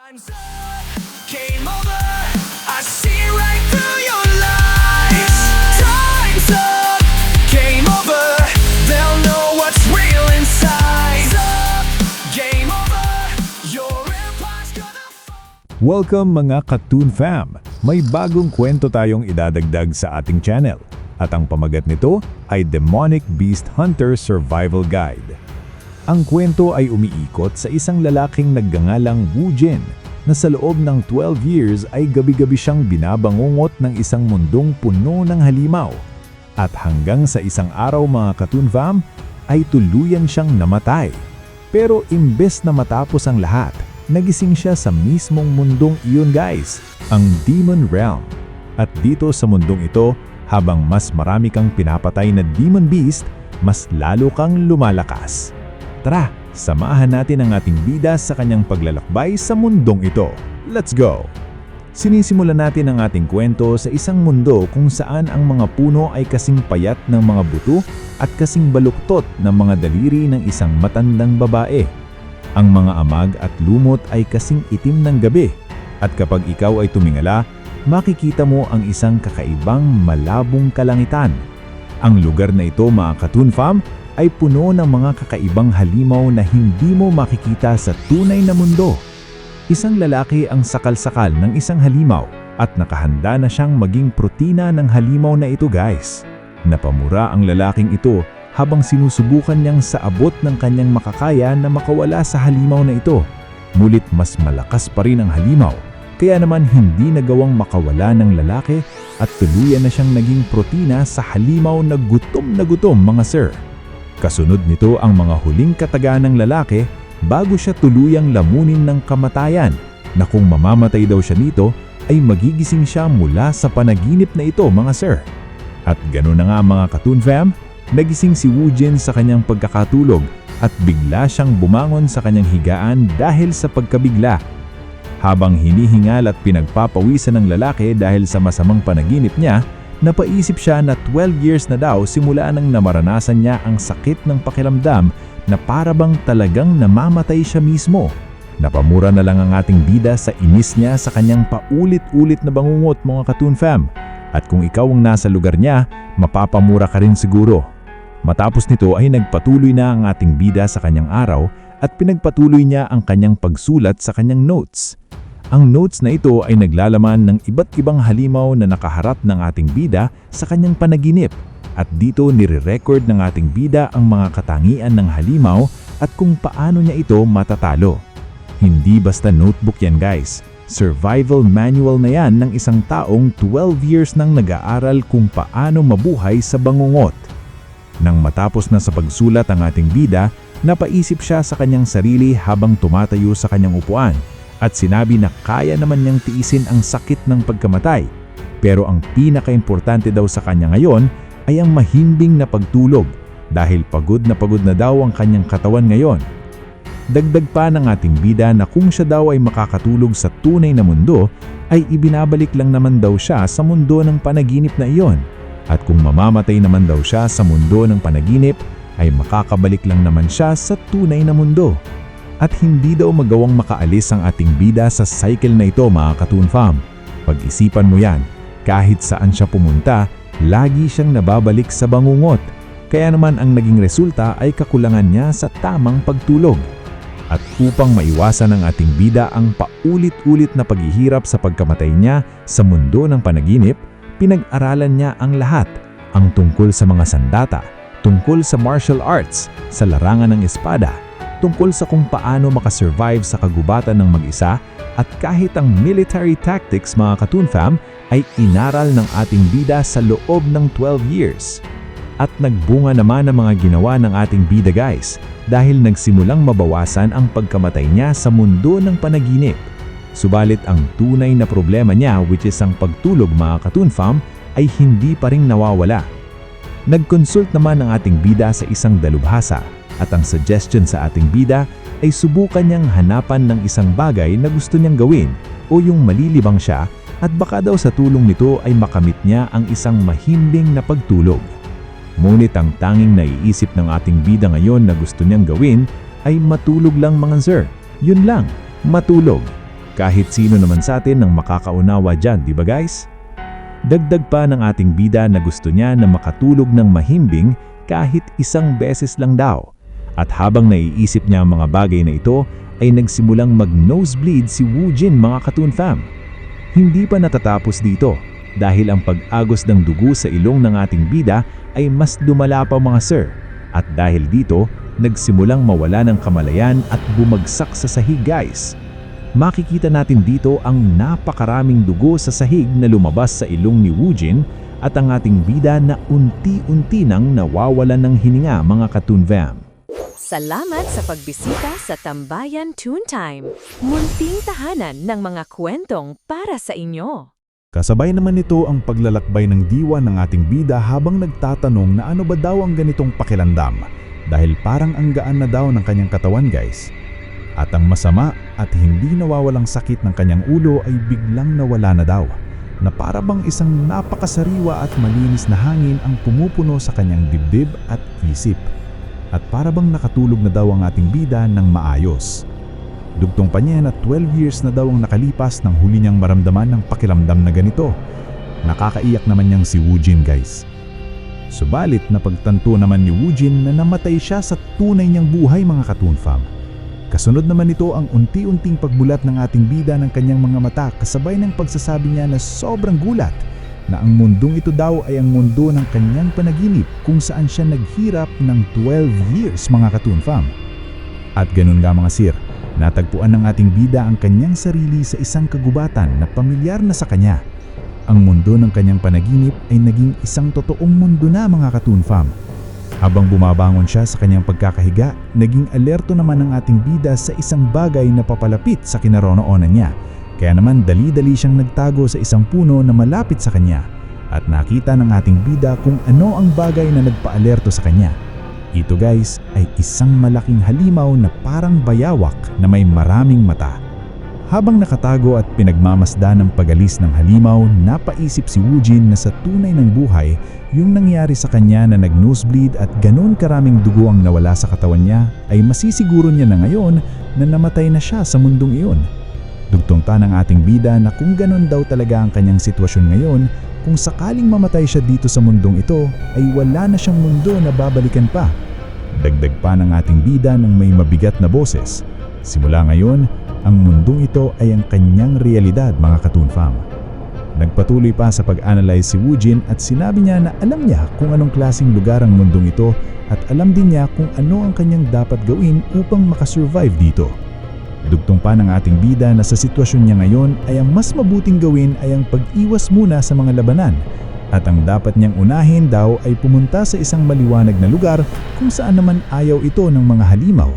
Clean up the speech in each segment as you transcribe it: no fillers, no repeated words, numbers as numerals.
Time's up, game over. I see right through your lies. Time's up, game over. They'll know what's real inside. Time's up, game over. Your empire's gonna fall. Welcome mga Katoon Fam! May bagong kwento tayong idadagdag sa ating channel. At ang pamagat nito ay Demonic Beast Hunter Survival Guide. Ang kwento ay umiikot sa isang lalaking nagngangalang Wu Jin na sa loob ng 12 years ay gabi-gabi siyang binabangungot ng isang mundong puno ng halimaw. At hanggang sa isang araw mga Katoon Fam ay tuluyan siyang namatay. Pero imbes na matapos ang lahat, nagising siya sa mismong mundong iyon guys, ang Demon Realm. At dito sa mundong ito, habang mas marami kang pinapatay na Demon Beast, mas lalo kang lumalakas. Tara, samahan natin ang ating bida sa kanyang paglalakbay sa mundong ito. Let's go! Sinisimulan natin ang ating kwento sa isang mundo kung saan ang mga puno ay kasing payat ng mga buto at kasing baluktot ng mga daliri ng isang matandang babae. Ang mga amag at lumot ay kasing itim ng gabi, at kapag ikaw ay tumingala, makikita mo ang isang kakaibang malabong kalangitan. Ang lugar na ito mga Katoon Fam ay puno ng mga kakaibang halimaw na hindi mo makikita sa tunay na mundo. Isang lalaki ang sakal-sakal ng isang halimaw at nakahanda na siyang maging protina ng halimaw na ito guys. Napamura ang lalaking ito habang sinusubukan niyang sa abot ng kanyang makakaya na makawala sa halimaw na ito. Ngunit mas malakas pa rin ang halimaw, kaya naman hindi nagawang makawala ng lalaki at tuluyan na siyang naging protina sa halimaw na gutom mga sir. Kasunod nito ang mga huling kataga ng lalaki bago siya tuluyang lamunin ng kamatayan na kung mamamatay daw siya nito ay magigising siya mula sa panaginip na ito mga sir. At gano'n na nga mga Katoon Fam, nagising si Wu Jin sa kanyang pagkakatulog at bigla siyang bumangon sa kanyang higaan dahil sa pagkabigla. Habang hinihingal at pinagpapawisan ng lalaki dahil sa masamang panaginip niya, napaisip siya na 12 years na daw simula nang namaranasan niya ang sakit ng pakiramdam na parabang talagang namamatay siya mismo. Napamura na lang ang ating bida sa inis niya sa kanyang paulit-ulit na bangungot mga Katoon Fam. At kung ikaw ang nasa lugar niya, mapapamura ka rin siguro. Matapos nito ay nagpatuloy na ang ating bida sa kanyang araw at pinagpatuloy niya ang kanyang pagsulat sa kanyang notes. Ang notes na ito ay naglalaman ng iba't ibang halimaw na nakaharap ng ating bida sa kanyang panaginip. At dito nire-record ng ating bida ang mga katangian ng halimaw at kung paano niya ito matatalo. Hindi basta notebook yan guys. Survival manual na yan ng isang taong 12 years nang nag-aaral kung paano mabuhay sa bangungot. Nang matapos na sa pagsulat ang ating bida, napaisip siya sa kanyang sarili habang tumatayo sa kanyang upuan. At sinabi na kaya naman niyang tiisin ang sakit ng pagkamatay. Pero ang pinaka-importante daw sa kanya ngayon ay ang mahimbing na pagtulog dahil pagod na daw ang kanyang katawan ngayon. Dagdag pa ng ating bida na kung siya daw ay makakatulog sa tunay na mundo ay ibinabalik lang naman daw siya sa mundo ng panaginip na iyon. At kung mamamatay naman daw siya sa mundo ng panaginip ay makakabalik lang naman siya sa tunay na mundo. At hindi daw magawang makaalis ang ating bida sa cycle na ito mga Katoon Fam. Pag-isipan mo yan, kahit saan siya pumunta, lagi siyang nababalik sa bangungot. Kaya naman ang naging resulta ay kakulangan niya sa tamang pagtulog. At upang maiwasan ng ating bida ang paulit-ulit na paghihirap sa pagkamatay niya sa mundo ng panaginip, pinag-aralan niya ang lahat, ang tungkol sa mga sandata, tungkol sa martial arts, sa larangan ng espada, tungkol sa kung paano makasurvive sa kagubatan ng mag-isa, at kahit ang military tactics mga Katoon Fam ay inaral ng ating bida sa loob ng 12 years. At nagbunga naman ang mga ginawa ng ating bida guys dahil nagsimulang mabawasan ang pagkamatay niya sa mundo ng panaginip. Subalit ang tunay na problema niya which is ang pagtulog mga Katoon Fam ay hindi pa rin nawawala. Nag-consult naman ang ating bida sa isang dalubhasa. At ang suggestion sa ating bida ay subukan niyang hanapan ng isang bagay na gusto niyang gawin o yung malilibang siya at baka daw sa tulong nito ay makamit niya ang isang mahimbing na pagtulog. Ngunit ang tanging naiisip ng ating bida ngayon na gusto niyang gawin ay matulog lang mga sir. Yun lang, matulog. Kahit sino naman sa atin ang makakaunawa dyan, di ba guys? Dagdag pa ng ating bida na gusto niya na makatulog ng mahimbing kahit isang beses lang daw. At habang naiisip niya ang mga bagay na ito, ay nagsimulang mag-nosebleed si Woojin mga Katoon Fam. Hindi pa natatapos dito dahil ang pag-agos ng dugo sa ilong ng ating bida ay mas lumala pa mga sir. At dahil dito, nagsimulang mawala ng kamalayan at bumagsak sa sahig guys. Makikita natin dito ang napakaraming dugo sa sahig na lumabas sa ilong ni Woojin at ang ating bida na unti-unti nang nawawalan ng hininga mga Katoon Fam. Salamat sa pagbisita sa Tambayan Toon Time, munting tahanan ng mga kwentong para sa inyo. Kasabay naman nito ang paglalakbay ng diwa ng ating bida habang nagtatanong na ano ba daw ang ganitong pakiramdam dahil parang ang gaan na daw ng kanyang katawan guys. At ang masama at hindi nawawalang sakit ng kanyang ulo ay biglang nawala na daw, na para bang isang napakasariwa at malinis na hangin ang pumupuno sa kanyang dibdib at isip. At para bang nakatulog na daw ang ating bida ng maayos. Dugtong pa niya na 12 years na daw ang nakalipas nang huli niyang maramdaman ng pakiramdam na ganito. Nakakaiyak naman niyang si Woojin guys. Subalit napagtanto naman ni Woojin na namatay siya sa tunay niyang buhay mga Katoon Fam. Kasunod naman nito ang unti-unting pagbulat ng ating bida ng kanyang mga mata kasabay ng pagsasabi niya na sobrang gulat na ang mundong ito daw ay ang mundo ng kanyang panaginip kung saan siya naghirap ng 12 years mga Katoon Fam. At ganun nga mga sir, natagpuan ng ating bida ang kanyang sarili sa isang kagubatan na pamilyar na sa kanya. Ang mundo ng kanyang panaginip ay naging isang totoong mundo na mga Katoon Fam. Habang bumabangon siya sa kanyang pagkakahiga, naging alerto naman ang ating bida sa isang bagay na papalapit sa kinaroroonan niya. Kaya naman dali-dali siyang nagtago sa isang puno na malapit sa kanya. At nakita ng ating bida kung ano ang bagay na nagpa-alerto sa kanya. Ito guys ay isang malaking halimaw na parang bayawak na may maraming mata. Habang nakatago at pinagmamasdan ng pag-alis ng halimaw, napaisip si Woojin na sa tunay ng buhay, yung nangyari sa kanya na nag-nosebleed at ganun karaming dugo ang nawala sa katawan niya, ay masisiguro niya na ngayon na namatay na siya sa mundong iyon. Dugtong ta ng ating bida na kung ganun daw talaga ang kanyang sitwasyon ngayon, kung sakaling mamatay siya dito sa mundong ito, ay wala na siyang mundo na babalikan pa. Dagdag pa ng ating bida ng may mabigat na boses. Simula ngayon, ang mundong ito ay ang kanyang realidad mga Katoon Fam. Nagpatuloy pa sa pag-analyze si Woojin at sinabi niya na alam niya kung anong klaseng lugar ang mundong ito at alam din niya kung ano ang kanyang dapat gawin upang makasurvive dito. Dugtong pa ng ating bida na sa sitwasyon niya ngayon ay ang mas mabuting gawin ay ang pag-iwas muna sa mga labanan at ang dapat niyang unahin daw ay pumunta sa isang maliwanag na lugar kung saan naman ayaw ito ng mga halimaw.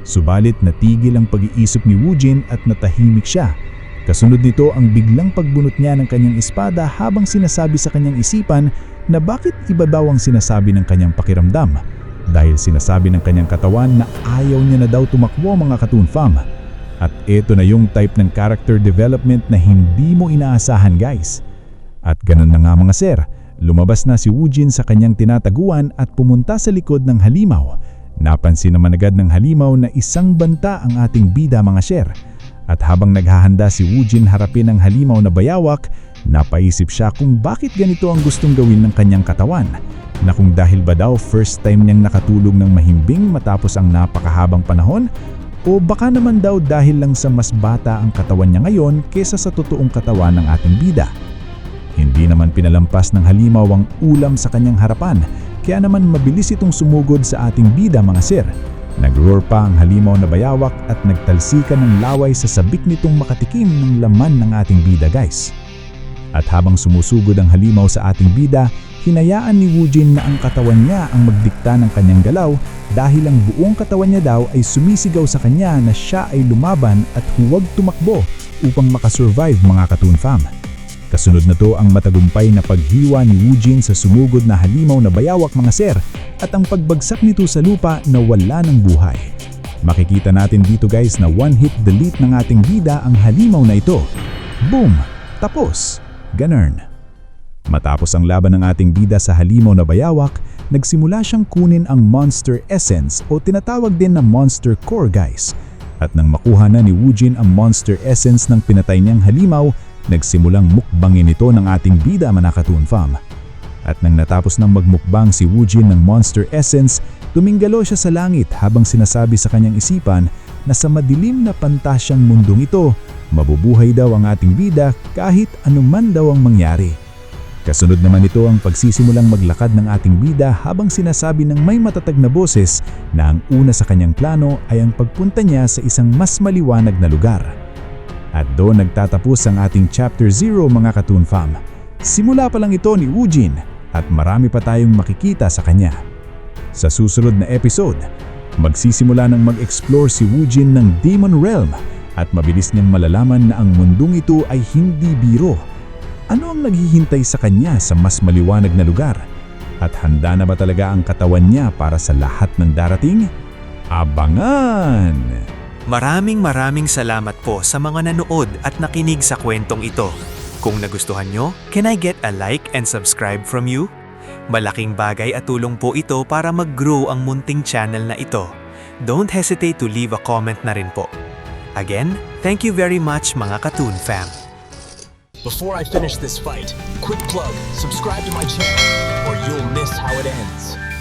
Subalit natigil ang pag-iisip ni Woojin at natahimik siya. Kasunod nito ang biglang pagbunot niya ng kanyang espada habang sinasabi sa kanyang isipan na bakit iba daw ang sinasabi ng kanyang pakiramdam. Dahil sinasabi ng kanyang katawan na ayaw niya na daw tumakbo mga Katoon Fam. At ito na yung type ng character development na hindi mo inaasahan guys. At ganun na nga mga sir, lumabas na si Woojin sa kanyang tinataguan at pumunta sa likod ng halimaw. Napansin naman agad ng halimaw na isang banta ang ating bida mga sir. At habang naghahanda si Woojin harapin ang halimaw na bayawak, napaisip siya kung bakit ganito ang gustong gawin ng kanyang katawan. Na kung dahil ba daw first time niyang nakatulog ng mahimbing matapos ang napakahabang panahon, o baka naman daw dahil lang sa mas bata ang katawan niya ngayon kesa sa totoong katawan ng ating bida. Hindi naman pinalampas ng halimaw ang ulam sa kanyang harapan, kaya naman mabilis itong sumugod sa ating bida mga sir. Nag-roar pa ang halimaw na bayawak at nagtalsikan ng laway sa sabik nitong makatikim ng laman ng ating bida guys. At habang sumusugod ang halimaw sa ating bida, hinayaan ni Woojin na ang katawan niya ang magdikta ng kanyang galaw dahil ang buong katawan niya daw ay sumisigaw sa kanya na siya ay lumaban at huwag tumakbo upang makasurvive mga Katoon Fam. Kasunod na to ang matagumpay na paghiwa ni Woojin sa sumugod na halimaw na bayawak mga sir at ang pagbagsak nito sa lupa na wala ng buhay. Makikita natin dito guys na one hit delete ng ating bida ang halimaw na ito. Boom! Tapos! Ganun. Matapos ang laban ng ating bida sa halimaw na bayawak, nagsimula siyang kunin ang Monster Essence o tinatawag din na Monster Core guys. At nang makuha na ni Woojin ang monster essence ng pinatay niyang halimaw, nagsimulang mukbangin ito ng ating bida mga ka-Toon Fam. At nang natapos ng magmukbang si Woojin ng monster essence, tuminggalo siya sa langit habang sinasabi sa kanyang isipan na sa madilim na pantasyang mundong ito, mabubuhay daw ang ating bida kahit anuman daw ang mangyari. Kasunod naman ito ang pagsisimulang maglakad ng ating bida habang sinasabi ng may matatag na boses na ang una sa kanyang plano ay ang pagpunta niya sa isang mas maliwanag na lugar. At doon nagtatapos ang ating Chapter 0 mga ka-Toon Fam. Simula pa lang ito ni Woojin at marami pa tayong makikita sa kanya. Sa susunod na episode, magsisimula ng mag-explore si Woojin ng Demon Realm at mabilis niyang malalaman na ang mundong ito ay hindi biro. Ano ang naghihintay sa kanya sa mas maliwanag na lugar? At handa na ba talaga ang katawan niya para sa lahat ng darating? Abangan! Maraming salamat po sa mga nanood at nakinig sa kwentong ito. Kung nagustuhan nyo, can I get a like and subscribe from you? Malaking bagay at tulong po ito para mag-grow ang munting channel na ito. Don't hesitate to leave a comment na rin po. Again, thank you very much mga ka-Toon Fam. Before I finish this fight, quick plug, subscribe to my channel or you'll miss how it ends.